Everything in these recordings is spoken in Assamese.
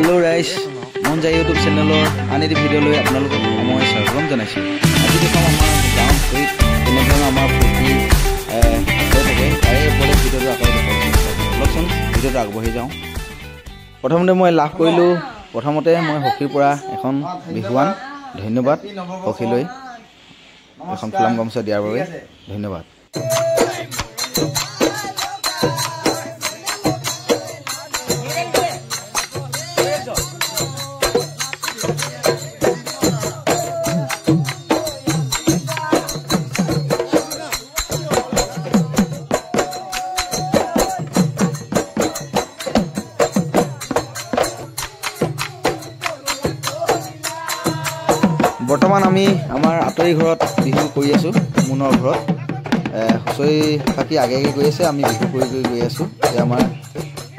হেল্ল' ৰাইজ, মন যায় ইউটিউব চেনেলৰ আন এটি ভিডিঅ' লৈ আপোনালোকক মই স্বাগতম জনাইছোঁ। আজি দেখোন আমাৰ গাঁৱত হৈত তেনেধৰণৰ আমাৰ ফূৰ্তি হৈ থাকে, তাৰে ওপৰত ভিডিঅ'টো আকৌ দেখুৱাইছোঁ। অলপচোন ভিডিঅ'টো আগবাঢ়ি যাওঁ। প্ৰথমতে মই লাভ কৰিলোঁ, প্ৰথমতে মই সখীৰ পৰা এখন বিহুৱান। ধন্যবাদ সখীলৈ এখন ফুলাম গামোচা দিয়াৰ বাবে ধন্যবাদ। বৰ্তমান আমি আমাৰ আঁতৰি ঘৰত বিহু কৰি আছোঁ। মুনৰ ঘৰত হুঁচৰি ফাকি আগে আগে গৈ আছে, আমি বিহু কৰি গৈ আছোঁ। এতিয়া আমাৰ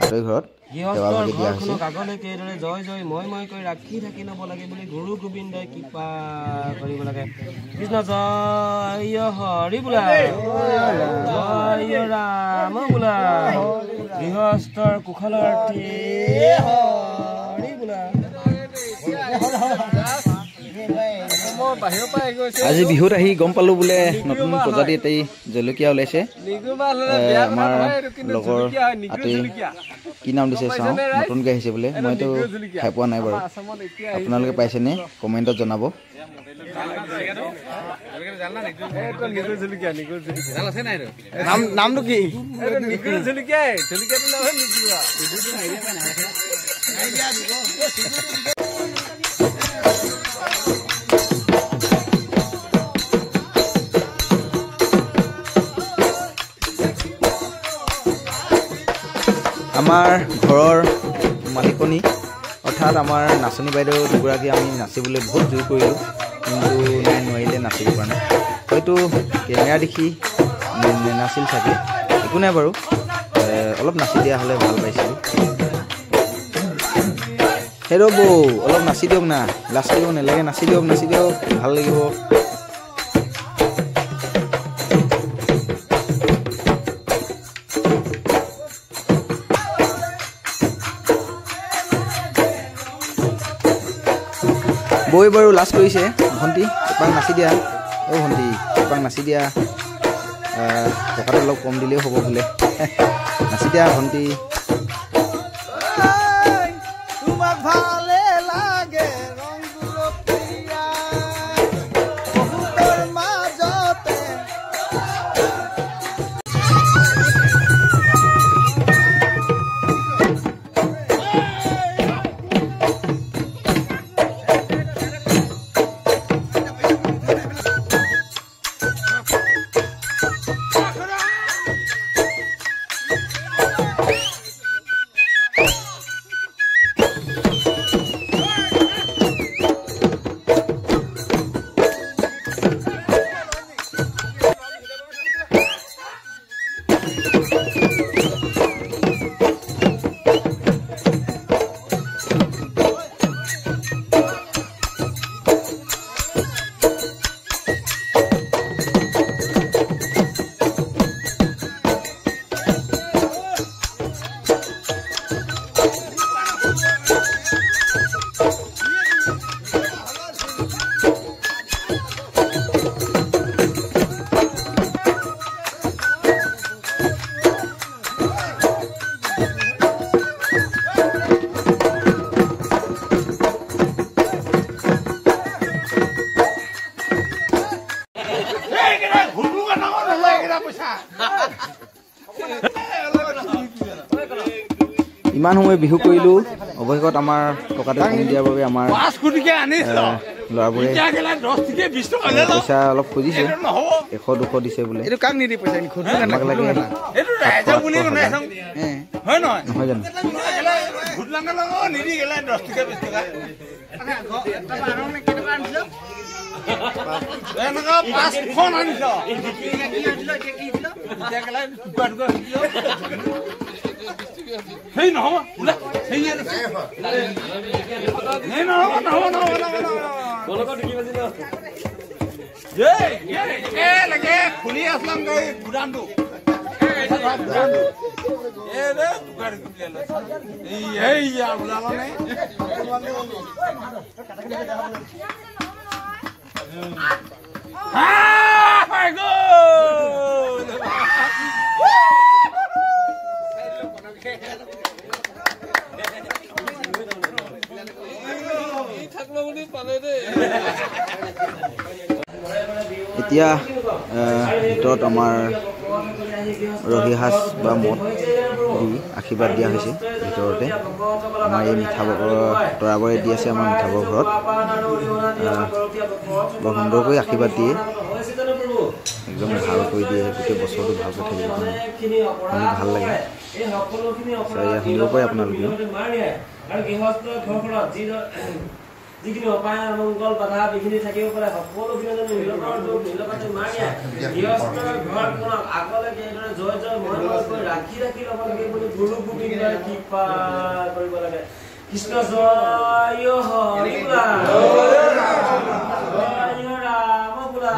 আঁতৰি ঘৰত সেৱা ভাগি দিয়া হৈছে। জয় জয় মই মই কৈ ৰাখি থাকি ল'ব লাগে বুলি গুৰু গোবিন্দই কৃপা কৰিব লাগে। কৃষ্ণ জয় হৰি বোলা, জয় ৰাম বোলা, গৃহস্থৰ কুশলাৰ্থী হৰি বোলা। আজি বিহুত আহি গম পালোঁ বোলে নতুন প্ৰজাতি এটি জলকীয়া ওলাইছে। আমাৰ লগৰ আঁতৰি কি নাম দিছে চাওঁ, নতুনকৈ আহিছে বোলে। মইতো খাই পোৱা নাই বাৰু, আপোনালোকে পাইছেনে কমেণ্টত জনাব। নামটো কি? আমাৰ ঘৰৰ মালিকনী অৰ্থাৎ আমাৰ নাচনী বাইদেউ দুগৰাকী আমি নাচিবলৈ বহুত জোৰ কৰিলোঁ, কিন্তু নাই, নোৱাৰিলে নাচিব পৰা নাই। হয়তো কেমেৰা দেখি নাছিল চাগে, একো নাই বাৰু, অলপ নাচি দিয়া হ'লে ভাল পাইছিলোঁ। সেই ৰ'ব, অলপ নাচি দিয়ক না, লাজ কৰিব নালাগে, নাচি দিয়ক, নাচি দিয়ক, ভাল লাগিব। বৈ বাৰু লাজ কৰিছে। ভণ্টি এপাক নাচি দিয়া, অ' ভণ্টি এপাক নাচি দিয়া, টকাটো অলপ কম দিলেও হ'ব বোলে। নাচি দিয়া ভণ্টি। ইমান সময় বিহু কৰিলোঁ, অৱশেষত আমাৰ টকাটো কমি দিয়াৰ বাবে আমাৰ ল'ৰাবোৰে পইচা অলপ খুজিছে, 100-200 দিছে বোলে। আমাক লাগে নহয় জানো? Hey, no, hey, no, no, এতিয়া ভিতৰত আমাৰ ৰহি সাজ বা মদ দি আশীৰ্বাদ দিয়া হৈছে ভিতৰতে আমাৰ এই মিঠাবৰ তৰাবৰে দি আছে আমাৰ মিঠাবৰ ঘৰত বৰ সুন্দৰকৈ আশীৰ্বাদ দিয়ে একদম ভাল কৰি দিয়ে গোটেই বছৰটো ভালকৈ থাকিব কাৰণে শুনি ভাল লাগে এয়া শুনিব পাৰে আপোনালোকেও যিখিনি অপায় মংগল বাধা বিঘিনি থাকিব পাৰে সকলোখিনি আগলৈ জয় জয় মই ৰাখি ৰাখি ল'ব লাগে বুলি গুৰু গোবিন্দই কৃপা কৰিব লাগে কৃষ্ণ জয় হৰি বোলা জয় ৰাম বোলা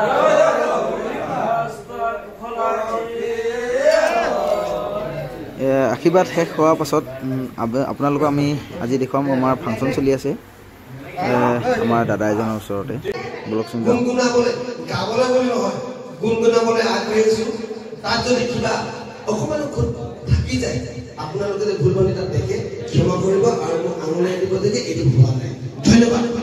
আশীৰ্বাদ শেষ হোৱাৰ পাছত আপোনালোকক আমি আজি দেখুৱাম আমাৰ ফাংচন চলি আছে আমাৰ দাদা এজনৰ ওচৰতে বলকচোন গাবলৈ বুলি নহয় গুণগুণাবলৈ আগবাঢ়িছো তাত যদি কিবা অকমান থাকি যায় আপোনালোকে ভুল ভ্ৰান্তি তাত দেখে ক্ষমা কৰিব আৰু মোক আঙুলিয়াই দিব যে এইটো হোৱা নাই ধন্যবাদ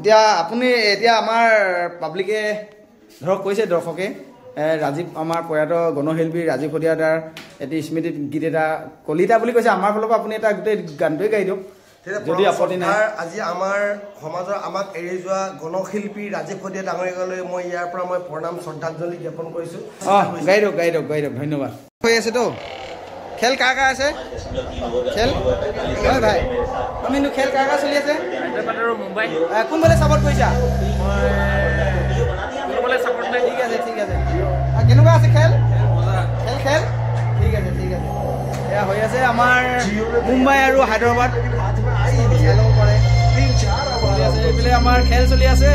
এতিয়া আপুনি এতিয়া আমাৰ পাব্লিকে ধৰক কৈছে দৰ্শকে ৰাজীৱ আমাৰ প্ৰয়াত গণশিল্পী ৰাজীৱ শদিয়াদাৰ এটি স্মৃতি গীত এটা কলিতা বুলি কৈছে আমাৰ ফালৰ পৰা আপুনি এটা গোটেই গানটোৱে গাই দিয়ক যদি আপত্তি নাই আজি আমাৰ সমাজৰ আমাক এৰি যোৱা গণশিল্পী ৰাজীৱ শদিয়া ডাঙৰীয়ালৈ মই ইয়াৰ পৰা মই প্ৰণাম শ্ৰদ্ধাঞ্জলি জ্ঞাপন কৰিছো গাই দিয়ক ধন্যবাদ হৈ আছে তো খেল কাৰ কাৰ আছে খেল হয় ভাই আমিনো খেল কাৰ কাৰ চলি আছে মুম্বাই কোনফালে ছাপৰ্ট কৰিছা ঠিক আছে কেনেকুৱা আছে খেল খেল ঠিক আছে এয়া হৈ আছে আমাৰ মুম্বাই আৰু হায়দৰাবাদ খেল হ'ব পাৰে এইফালে আমাৰ খেল চলি আছে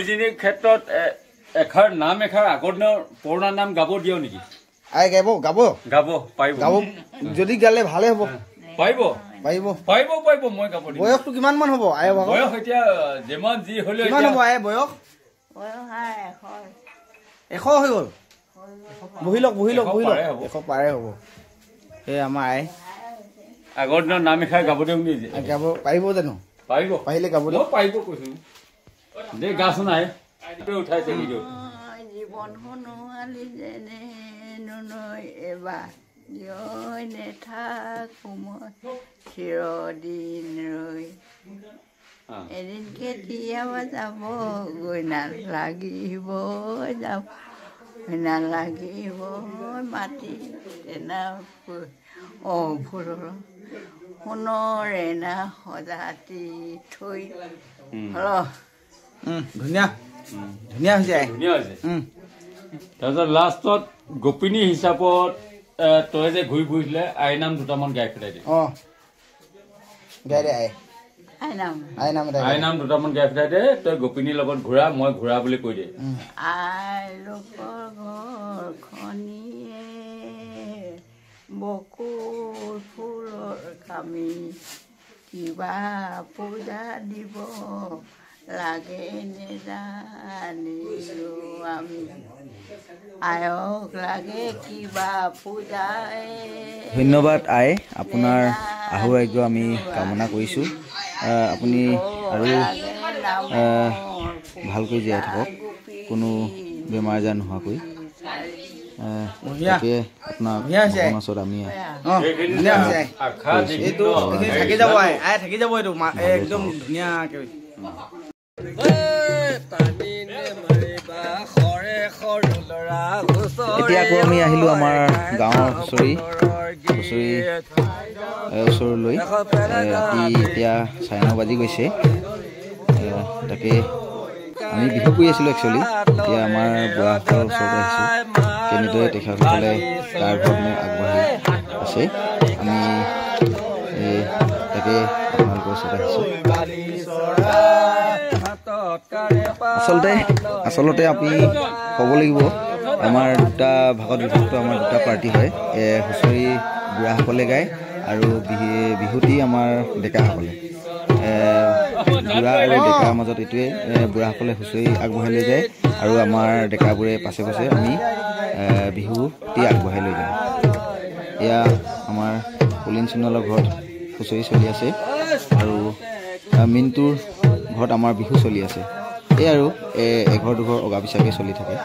ভূমিজনীৰ ক্ষেত্ৰত এখাৰ নাম এখাৰ আগৰ দিনৰ পুৰণা নাম গাব দিও নেকি আই গাব গাব গাব পাৰিব গাব যদি গালে ভালে হ'ব পাৰিব পাৰিব পাৰিব পাৰিব মই গাব দিম বয়সটো কিমান মান হ'ব আই ভাগ বয়স এতিয়া যেমান যি হলেও কিমান হ'ব আই বয়স 100 হৈ গ'ল বহি লওক 100 পাৰে হ'ব এই আমাৰ আই আগৰ দিনৰ নাম এখাৰ গাব দিম নেকি গাব পাৰিব জানো পাৰিব পাৰিলে গাব দিয়ক পাৰিব কৈছো দে গাছ নাই উঠাইছে ভিডিঅ জীৱন শুনোৱালি যেনে নুনৈ এবাৰ জয় নেথাকো মই চিৰদিন ৰৈ এদিন কেতিয়াবা যাব গৈ নালাগিব যাব নালাগিব মাটি তেনেকৈ ফুলৰ সোণৰে না সজাতি থৈ ধুনীয়া ধুনীয়া হৈছে ধুনীয়া হৈছে তাৰপিছত লাষ্টত গোপিনী হিচাপত তই যে ঘূৰি ফুৰিছিলে আই নাম দুটামান গাই পেলাই দে গাই দে আই নাম দুটামান গাই পেলাই দে তই গোপিনীৰ লগত ঘূৰা মই ঘূৰা বুলি কৈ দে আই লোকৰ ঘৰ খনিয়ে বকুল ফুলৰ কামি কিবা পূজা দিব লাগে নেজানিলো আমি আয়ক লাগে কিবা পূজাই ধন্যবাদ আই আপোনাৰ আহুৰাগ্য আমি কামনা কৰিছোঁ আপুনি আৰু ভালকৈ জীয়াই থাকক কোনো বেমাৰ আজাৰ নোহোৱাকৈ আপোনাক ওচৰত আমি থাকি যাব আই থাকি যাব এইটো একদম ধুনীয়াকৈ এতিয়া আকৌ আমি আহিলোঁ আমাৰ গাঁৱৰ হুঁচৰি ওচৰলৈ ৰাতি এতিয়া 9:30 বাজি গৈছে তাকে আমি বিহু কৰি আছিলোঁ একচুৱেলি এতিয়া আমাৰ বুঢ়াসকলৰ ওচৰতে আহিছোঁ তেনেদৰে তেখেতসকলে তাৰ ঘৰত মোক আগবাঢ়ি আছে আমি তাকে আপোনালোকৰ ওচৰত আহিছোঁ আচলতে আপুনি ক'ব লাগিব আমাৰ দুটা ভাগত বিভক্ত আমাৰ দুটা পাৰ্টি হয় হুঁচৰি বুঢ়াসকলে গায় আৰু বিহুতি আমাৰ ডেকাসকলে বুঢ়া আৰু ডেকাৰ মাজত এইটোৱে বুঢ়াসকলে হুঁচৰি আগবঢ়াই লৈ যায় আৰু আমাৰ ডেকাবোৰে পাছে পাছে আমি বিহুটি আগবঢ়াই লৈ যাওঁ এয়া আমাৰ কলিন সোণোৱালৰ ঘৰত হুঁচৰি চলি আছে আৰু মিণ্টুৰ ঘৰত আমাৰ বিহু চলি আছে এই আৰু এঘৰ দুঘৰ অগা পিছাকৈ চলি থাকে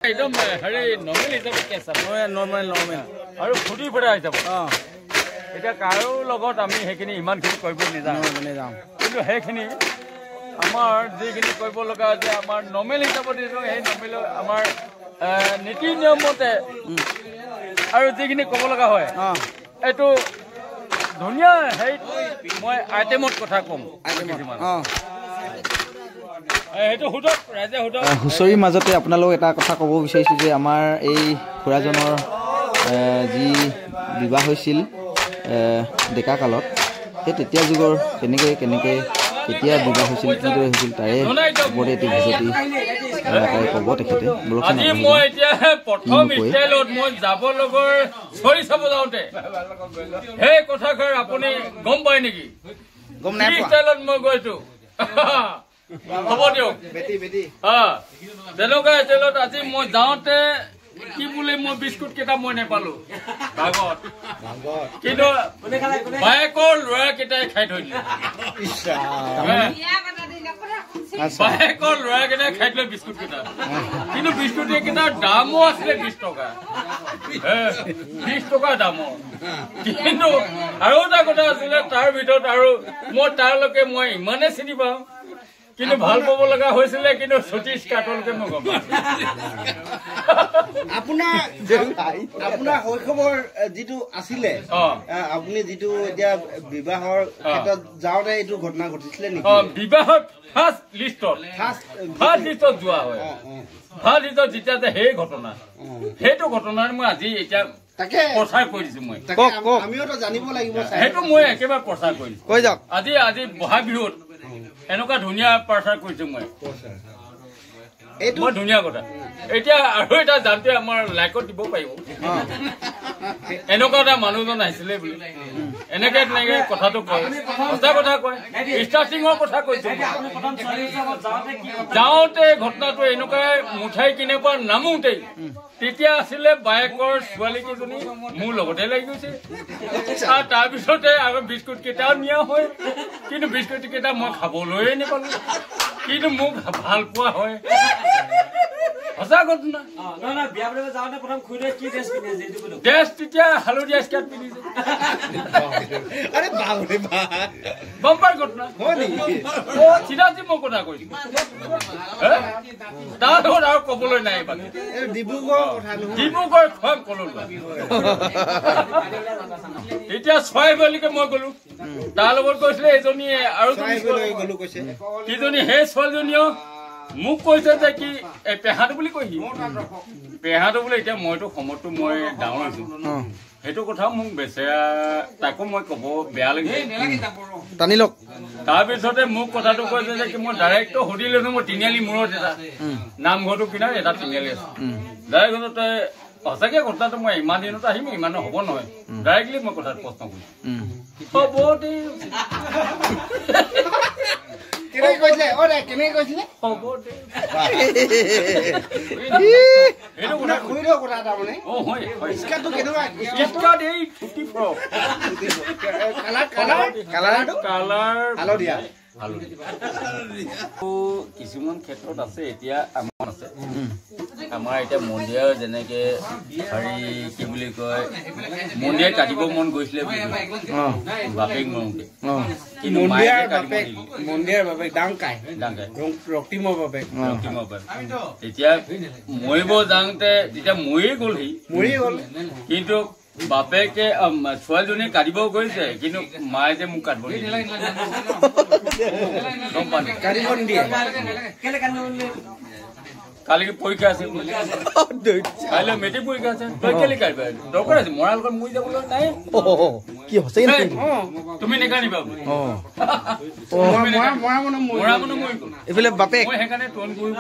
একদম হেৰি নৰ্মেল হিচাপত কেঁচা নৰ্মেল আৰু ফুটি ফুটা হিচাপত এতিয়া কাৰো লগত আমি সেইখিনি ইমানখিনি কৰিব নাযাওঁ কিন্তু সেইখিনি আমাৰ যিখিনি কৰিব লগা আছে আমাৰ নৰ্মেল হিচাপত সেই নৰ্মেল আমাৰ নীতি নিয়মতে আৰু যিখিনি ক'ব লগা হয় এইটো ধুনীয়া সেই মই আইটেমত কথা ক'ম হুঁচৰিৰ মাজতে আপোনালোক এটা কথা ক'ব বিচাৰিছোঁ যে আমাৰ এই খুৰাজনৰ যি বিবাহ হৈছিল ডেকা কালত সেই তেতিয়া যুগৰ কেনেকৈ কেতিয়া বিবাহ হৈছিল কিদৰে হৈছিল তাৰে ওপৰতে এটি ভুজতি আকাৰে ক'ব তেখেতে আজি মই এতিয়া প্ৰথম ষ্টাইলত মই যাব লগৰ চৰি চাব যাওঁতে সেই কথাষাৰ আপুনি গম পায় নেকি গম নাই ষ্টাইলত মই গৈছো হ'ব দিয়ক তেনেকুৱা ষ্টাইলত আজি মই যাওঁতে কি বুলি মই বিস্কুট কেইটা মই নেপালো ভাগত কিন্তু বাইকৰ ল'ৰাকেইটাই খাই থৈ দিলে বাইকৰ ল'ৰাকেইটাই খাই দিলে বিস্কুট কেইটা কিন্তু বিস্কুট কেইটাৰ দামো আছিলে 20 টকা 20 টকা দামৰ কিন্তু আৰু এটা কথা আছিলে তাৰ ভিতৰত আৰু মই তাৰলৈকে মই ইমানে চিনি পাওঁ কিন্তু ভাল পাব লগা হৈছিলে কিন্তু সতীশ কাটলকে মই গম আপোনাৰ শৈশৱৰ যিটো আছিলে আপুনি যিটো এতিয়া বিবাহৰ ক্ষেত্ৰত যাওঁতে এইটো ঘটনা ঘটিছিলে নেকি বিবাহত ফাৰ্ষ্ট লিষ্টত যোৱা হয় ফাৰ্ষ্ট লিষ্টত যেতিয়া সেই ঘটনা সেইটো ঘটনাৰ মই আজি এতিয়া তাকে প্ৰচাৰ কৰিছো মই আমিওতো জানিব লাগিব সেইটো মই একেবাৰে প্ৰচাৰ কৰিছো কৈ যাওক আজি বহাগ বিহুত এনেকুৱা ধুনীয়া প্ৰচাৰ কৰিছো মই মই ধুনীয়া কথা এতিয়া আৰু এটা জানতে আমাৰ লাইকত দিব পাৰিব এনেকুৱা এটা মানুহজন আহিছিলে বুলি এনেকে কথাটো কয় সঁচা কথা কয় ষ্টাৰ্টিঙৰ কথা কৈছো যাওঁতে ঘটনাটো এনেকুৱাই মুঠাই কেনেকুৱা নামোতেই তেতিয়া আছিলে বায়েকৰ ছোৱালী কেইজনী মোৰ লগতে লাগি গৈছে আৰু তাৰপিছতে আৰু বিস্কুট কেইটাও নিয়া হয় কিন্তু বিস্কুট কেইটা মই খাবলৈয়ে নাপালো কিন্তু মোক ভাল পোৱা হয় সঁচা ঘটনা ড্ৰেছ তেতিয়া হালধীয়া স্কাৰ্ট পিন্ধিছে বাম্পাৰ ঘটনা চিধাচি মই কথা কৈছো তাৰ লগত আৰু কবলৈ নাই ডিব্ৰুগড় খোৱাক কলো এতিয়া ছয় বুলিকে মই গলো তাৰ লগত কৈছিলে এজনীয়ে আৰু কিজনী সেই ছোৱালীজনীও মোক কৈছে যে কি পেহাটো বুলি কৈছি পেহাটো বোলে এতিয়া মইতো সময়তো মই ডাঙৰ হৈছো সেইটো কথাও মোক বেচেৰা তাকো মই কব বেয়া লাগিছে টানি লওক তাৰপিছতে মোক কথাটো কৈছে যে কি মই ডাইৰেক্টটো সুধিলো মই তিনিআলি মূৰত এটা নামঘৰটো কিনাৰ এটা তিনিআলি আছে ডাইৰেক্ট তই সঁচাকে কথাটো মই ইমান দিনত আহিম ইমানো হ'ব নহয় ডাইৰেক্টলি মই কথাটো প্ৰশ্ন কৰিছো হ'ব দে কিছুমান ক্ষেত্ৰত আছে এতিয়া আমাৰ আছে আমাৰ এতিয়া মন্দিৰৰ যেনেকে হেৰি কি বুলি কয় মন্দিৰে কাটিব মন গৈছিলে বাপেক মৰমকে তেতিয়া মৰিব যাওঁতে তেতিয়া মৰিয়ে গ'লহি কিন্তু বাপেকে ছোৱালীজনীয়ে কাটিব গৈছে কিন্তু মায়ে যে মোক কাটিব কালিকে পৰীক্ষা আছে কাইলৈ মেট্ৰিক পৰীক্ষা আছে তই কেলে কাটিবা দৰকাৰ আছে মৰাৰ লগত মৰি যাবলৈ নাই কি হৈছে তুমি নেকানিবা মৰা মানুহ মৰি গ'ল এইফালে বাপেক মই সেইকাৰণে টন কৰি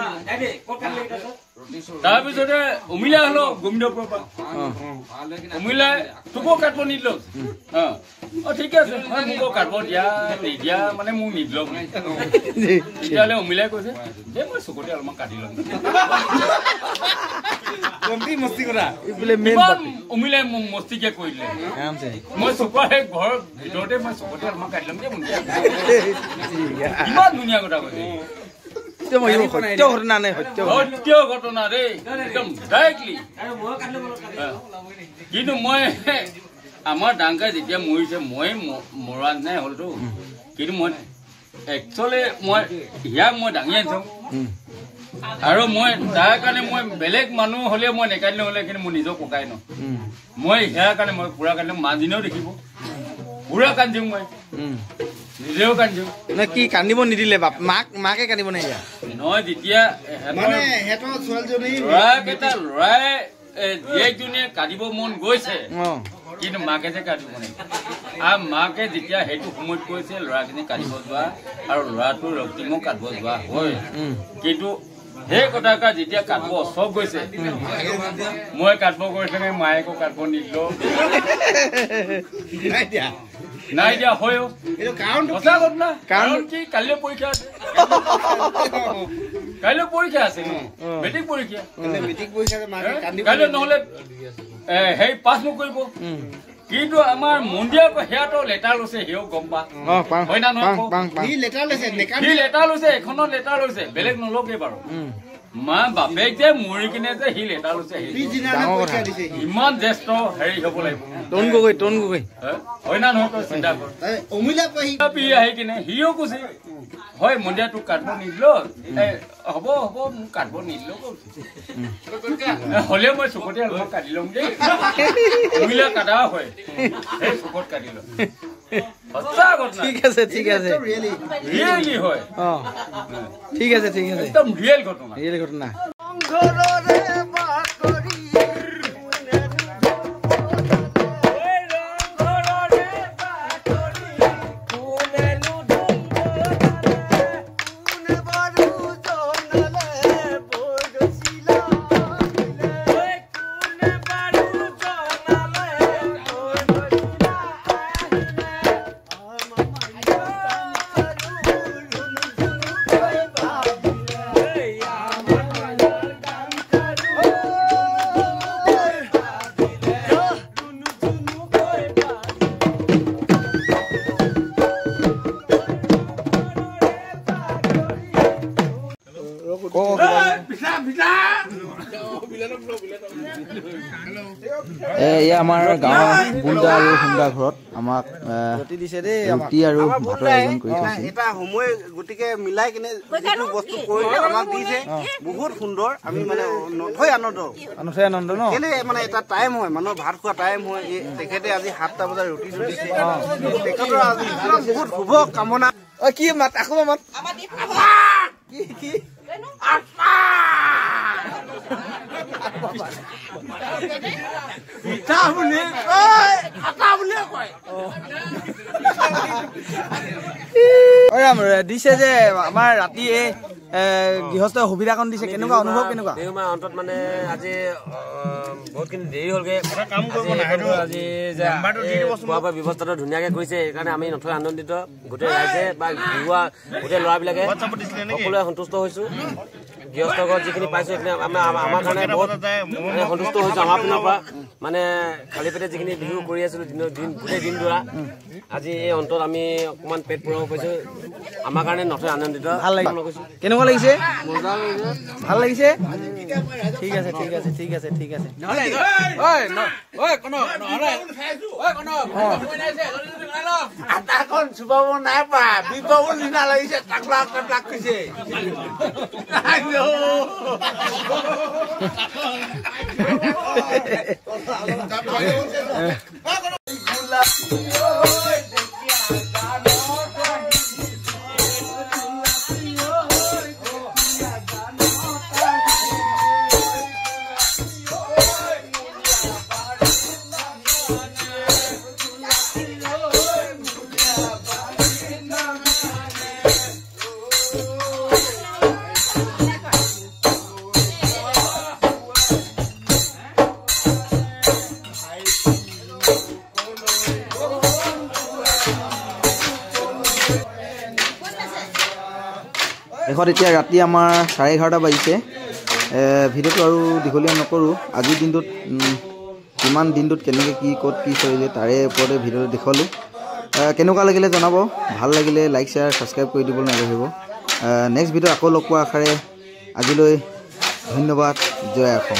তাৰপিছতে উমিলা হলো গোবিন্দপুৰৰ পৰা উমিলাই তোকো কাটিব নিদিলো ঠিক আছে মোকো কাটিব দিয়া নিদিয়া মানে মোক নিদিলো তেতিয়াহ'লে উমিলাই কৈছে যে মই চকুতে অলপমান কাটি ল'ম উমিলাই মোক মস্তিকে কৰি দিলে মই চকুৰ ঘৰৰ ভিতৰতে মই চকুতে অলপমান কাটি ল'ম ইমান ধুনীয়া কথা কৈছে সত্য ঘটনা দেই একদম ডাইৰেক্টলি কিন্তু মই আমাৰ ডাংকাই যেতিয়া মৰিছে মই মৰা নাই হলতো কিন্তু মই একচুৱেলি মই ইয়াক মই দাঙি আনিছো আৰু মই তাৰ কাৰণে মই বেলেগ মানুহ হলে মই নেকাটিলে হলে কিন্তু মোৰ নিজৰ ককাই ন মই ইয়াৰ কাৰণে মই পুৰা কান্দিম মাজদিনেও দেখিব পুৰা কান্দিম মই নিজেও কান্দিম কি কান্দিব নিদিলে মাকে কান্দিব নাই নহয় যেতিয়া ল'ৰাই জীয়েকজনীয়ে কাটিব মন গৈছে কিন্তু মাকে যে কাটিব নাই আৰু মাকে যেতিয়া সেইটো সময়ত কৈছে ল'ৰাখিনি কাটিব যোৱা আৰু ল'ৰাটোৰ ৰক্তিমো কাটিব যোৱা হয় কিন্তু সেই কথাষাৰ যেতিয়া কাটিব চব গৈছে মই কাটিব গৈছে মায়েকো কাটিব নিদিলো নাই দিয়া হয় কাৰণ কি কাইলৈ পৰীক্ষা আছে মেট্ৰিক পৰীক্ষা কাইলৈ নহলে সেই পাছ নকৰিব কিন্তু আমাৰ মন্দিৰৰ সেয়াতো লেটাৰ লৈছে সেও গম পা হয় না নহয় লেটাৰ লৈছে এখনৰ লেটাৰ লৈছে বেলেগ নলকে বাৰু মা বাপেক যে মৰি কিনে যে সি লেটাৰ লৈছে ইমান জ্যেষ্ঠ হেৰি হ'ব লাগিব টন গগৈ হয় না নহয় তই চিন্তা কৰ আহি কিনে সিও কৈছে হয় মন্দিয়া তোক কাটব নিদিলো হ'ব মোক কাটব নিদিলো হ'লেও মই চুকতে অলপ কাটি ল'ম দেই অমিলা কাটা হয় সেই চুকত কাটি ল'ম ঠিক আছে ৰিয়েলি হয় ঠিক আছে একদম ৰিয়েল ঘটনা এয়া আমাৰ গাঁৱৰ বুন্দা আৰু সুন্দা ঘৰত আমাক ৰুটি আৰু ভাতৰ আয়োজন কৰি থৈছে এটা সময় গতিকে মিলাই কিনে যিটো বস্তু কৰিলে আমাক দিছে বহুত সুন্দৰ আমি মানে নথৈ আনন্দ ন কেলে মানে এটা টাইম হয় মানুহৰ ভাত খোৱা টাইম হয় তেখেতে আজি 7টা বজাত ৰুটি চলিছে তেখেতৰ আজি বহুত শুভ কামনা কি মাত আকৌ মাত কি পিঠা বুলি কয় আটা বুলিয়ে কয় দিছে যে আমাৰ ৰাতি গৃহস্থ সুবিধাকণ দিছে কেনেকুৱা অনুভৱ কেনেকুৱা দেওমাৰ অন্তত মানে আজি বহুতখিনি দেৰি হ'লগে আজি খোৱা বোৱা ব্যৱস্থাটো ধুনীয়াকে কৰিছে সেইকাৰণে আমি নথৈ আনন্দিত গোটেই ৰাইজে বা ঘৰুৱা গোটেই ল'ৰাবিলাকে সকলোৱে সন্তুষ্ট হৈছো গৃহস্থ ঘৰত যিখিনি পাইছো সেইখিনি আমাৰ কাৰণে বহুত সন্তুষ্ট হৈছো আমাৰ পিনৰ পৰা মানে খালী পেটে যিখিনি বিহু কৰি আছিলো গোটেই দিন দৰা আজি এই অন্তত আমি অকণমান পেট পুৰাব পাৰিছো আমাৰ কাৰণে নথৈ আনন্দিত ভাল লাগিছে কেনেকুৱা লাগিছে ভাল লাগিছে ঠিক আছে আটাখন চুবাব নাই পা বিবাহ নিচিনা লাগিছে টাকলা কৈছে শেষত এতিয়া ৰাতি আমাৰ 11:30 বাজিছে ভিডিঅ'টো আৰু দীঘলীয়া নকৰোঁ আজিৰ দিনটোত কিমান দিনটোত কেনেকৈ কি ক'ত কি চলিলে তাৰে ওপৰতে ভিডিঅ'টো দেখুৱালোঁ কেনেকুৱা লাগিলে জনাব ভাল লাগিলে লাইক শ্বেয়াৰ ছাবস্ক্ৰাইব কৰি দিবলৈ নাপাহৰিব নেক্সট ভিডিঅ'ত আকৌ লগ পোৱাৰ আশাৰে আজিলৈ ধন্যবাদ জয় অসম।